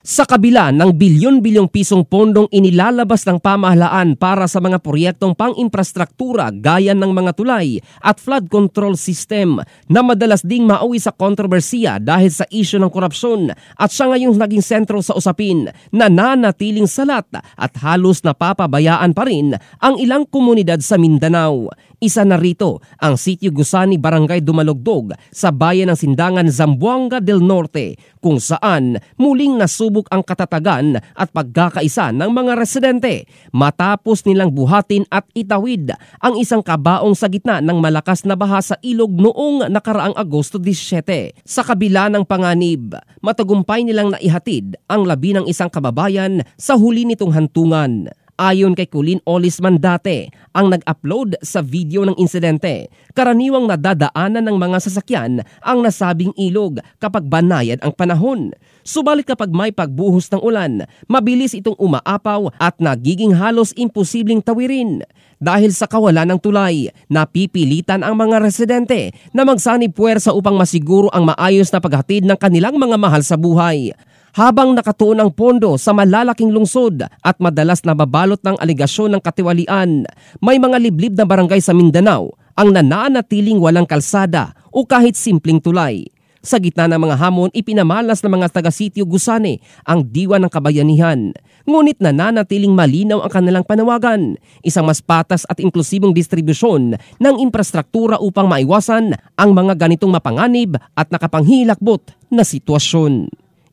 Sa kabila ng bilyon-bilyong pisong pondong inilalabas ng pamahalaan para sa mga proyektong pang-infrastruktura gaya ng mga tulay at flood control system na madalas ding mauwi sa kontrobersiya dahil sa isyu ng korupsyon at siya ngayong naging sentro sa usapin na nanatiling salat at halos napapabayaan pa rin ang ilang komunidad sa Mindanao. Isa na rito ang Sitio Gusani, Barangay Dumalugdog sa bayan ng Sindangan, Zamboanga del Norte kung saan muling nasubok ang katatagan at pagkakaisa ng mga residente matapos nilang buhatin at itawid ang isang kabaong sa gitna ng malakas na baha sa ilog noong nakaraang Agosto 17. Sa kabila ng panganib, matagumpay nilang naihatid ang labi ng isang kababayan sa huli nitong hantungan. Ayon kay Colleen Olis Mandate, ang nag-upload sa video ng insidente, karaniwang nadadaanan ng mga sasakyan ang nasabing ilog kapag banayad ang panahon. Subalit kapag may pagbuhos ng ulan, mabilis itong umaapaw at nagiging halos imposibleng tawirin. Dahil sa kawalan ng tulay, napipilitan ang mga residente na magsanib puwersa upang masiguro ang maayos na paghatid ng kanilang mga mahal sa buhay. Habang nakatuon ang pondo sa malalaking lungsod at madalas nababalot ng aligasyon ng katiwalian, may mga liblib na barangay sa Mindanao ang nananatiling walang kalsada o kahit simpleng tulay. Sa gitna ng mga hamon, ipinamalas ng mga taga-Sitio Gusani ang diwa ng kabayanihan. Ngunit nananatiling malinaw ang kanilang panawagan, isang mas patas at inklusibong distribusyon ng infrastruktura upang maiwasan ang mga ganitong mapanganib at nakapanghilakbot na sitwasyon.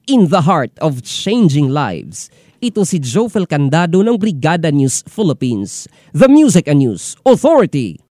In the heart of changing lives, ito si Jofel Candado ng Brigada News Philippines, the Music and News Authority.